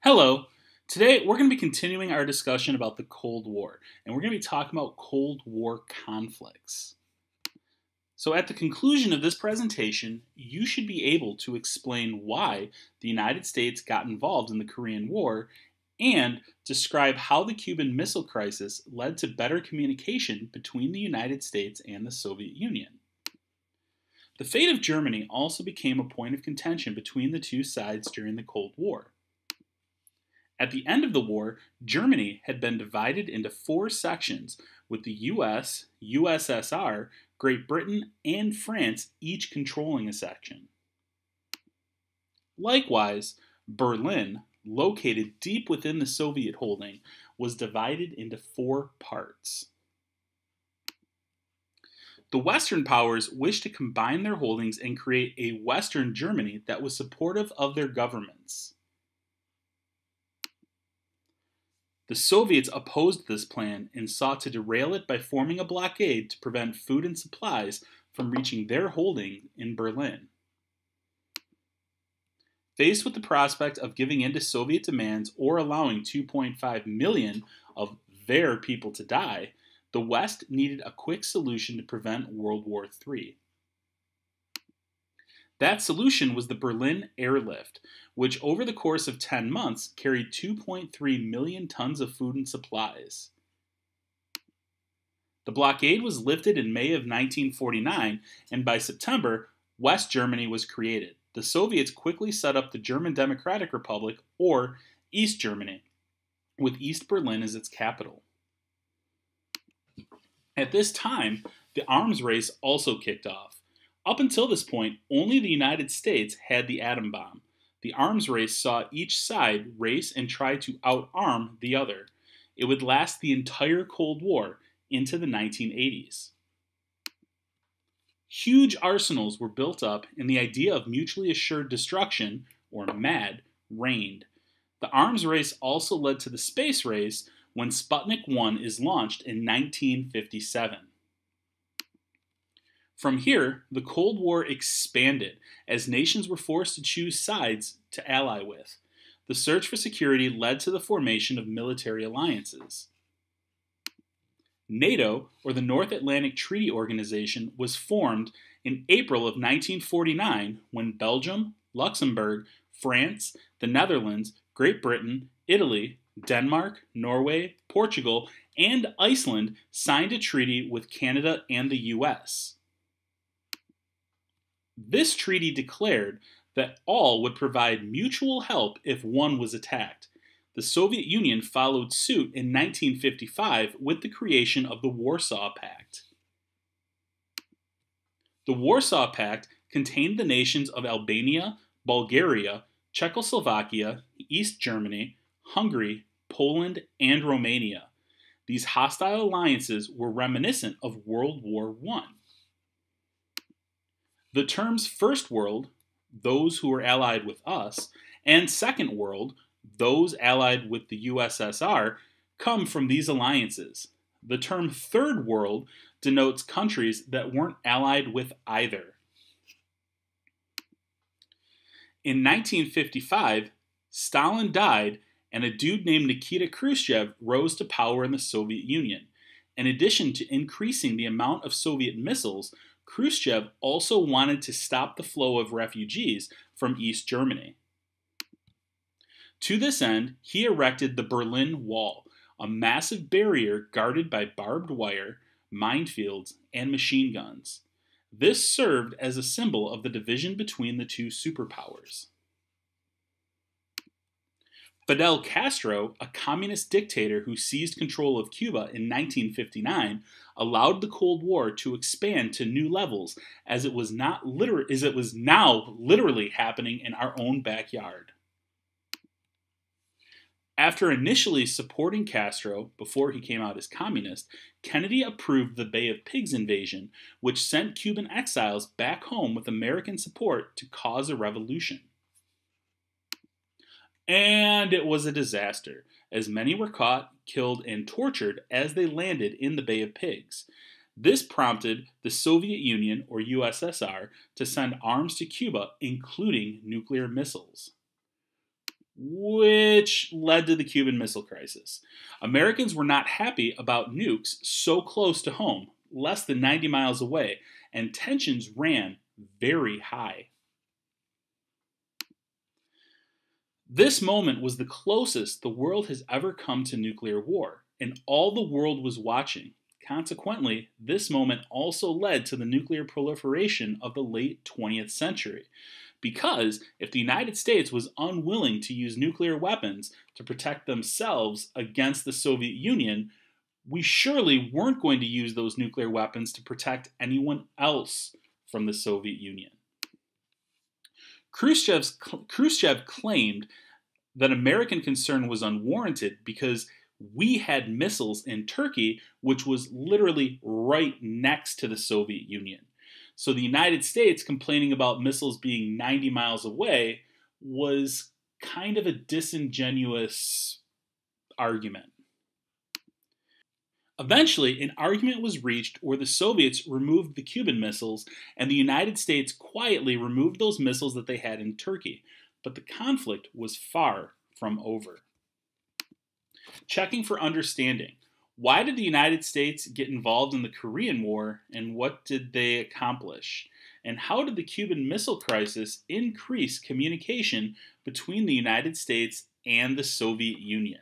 Hello. Today we're going to be continuing our discussion about the Cold War, and we're going to be talking about Cold War conflicts. So at the conclusion of this presentation, you should be able to explain why the United States got involved in the Korean War and describe how the Cuban Missile Crisis led to better communication between the United States and the Soviet Union. The fate of Germany also became a point of contention between the two sides during the Cold War. At the end of the war, Germany had been divided into four sections, with the US, USSR, Great Britain, and France each controlling a section. Likewise, Berlin, located deep within the Soviet holding, was divided into four parts. The Western powers wished to combine their holdings and create a Western Germany that was supportive of their governments. The Soviets opposed this plan and sought to derail it by forming a blockade to prevent food and supplies from reaching their holding in Berlin. Faced with the prospect of giving in to Soviet demands or allowing 2.5 million of their people to die, the West needed a quick solution to prevent World War III. That solution was the Berlin Airlift, which over the course of 10 months carried 2.3 million tons of food and supplies. The blockade was lifted in May of 1949, and by September, West Germany was created. The Soviets quickly set up the German Democratic Republic, or East Germany, with East Berlin as its capital. At this time, the arms race also kicked off. Up until this point, only the United States had the atom bomb. The arms race saw each side race and try to outarm the other. It would last the entire Cold War into the 1980s. Huge arsenals were built up, and the idea of mutually assured destruction, or MAD, reigned. The arms race also led to the space race when Sputnik 1 is launched in 1957. From here, the Cold War expanded as nations were forced to choose sides to ally with. The search for security led to the formation of military alliances. NATO, or the North Atlantic Treaty Organization, was formed in April of 1949 when Belgium, Luxembourg, France, the Netherlands, Great Britain, Italy, Denmark, Norway, Portugal, and Iceland signed a treaty with Canada and the US. This treaty declared that all would provide mutual help if one was attacked. The Soviet Union followed suit in 1955 with the creation of the Warsaw Pact. The Warsaw Pact contained the nations of Albania, Bulgaria, Czechoslovakia, East Germany, Hungary, Poland, and Romania. These hostile alliances were reminiscent of World War I. The terms First World, those who were allied with us, and Second World, those allied with the USSR, come from these alliances. The term Third World denotes countries that weren't allied with either. In 1955, Stalin died, and a dude named Nikita Khrushchev rose to power in the Soviet Union. In addition to increasing the amount of Soviet missiles, Khrushchev also wanted to stop the flow of refugees from East Germany. To this end, he erected the Berlin Wall, a massive barrier guarded by barbed wire, minefields, and machine guns. This served as a symbol of the division between the two superpowers. Fidel Castro, a communist dictator who seized control of Cuba in 1959, allowed the Cold War to expand to new levels as it was now literally happening in our own backyard. After initially supporting Castro before he came out as communist, Kennedy approved the Bay of Pigs invasion, which sent Cuban exiles back home with American support to cause a revolution. And it was a disaster, as many were caught, killed, and tortured as they landed in the Bay of Pigs. This prompted the Soviet Union, or USSR, to send arms to Cuba, including nuclear missiles. which led to the Cuban Missile Crisis. Americans were not happy about nukes so close to home, less than 90 miles away, and tensions ran very high. This moment was the closest the world has ever come to nuclear war, and all the world was watching. Consequently, this moment also led to the nuclear proliferation of the late 20th century. Because if the United States was unwilling to use nuclear weapons to protect themselves against the Soviet Union, we surely weren't going to use those nuclear weapons to protect anyone else from the Soviet Union. Khrushchev claimed that American concern was unwarranted because we had missiles in Turkey, which was literally right next to the Soviet Union. So the United States complaining about missiles being 90 miles away was kind of a disingenuous argument. Eventually, an argument was reached where the Soviets removed the Cuban missiles and the United States quietly removed those missiles that they had in Turkey. But the conflict was far from over. Checking for understanding. Why did the United States get involved in the Korean War, and what did they accomplish? And how did the Cuban Missile Crisis increase communication between the United States and the Soviet Union?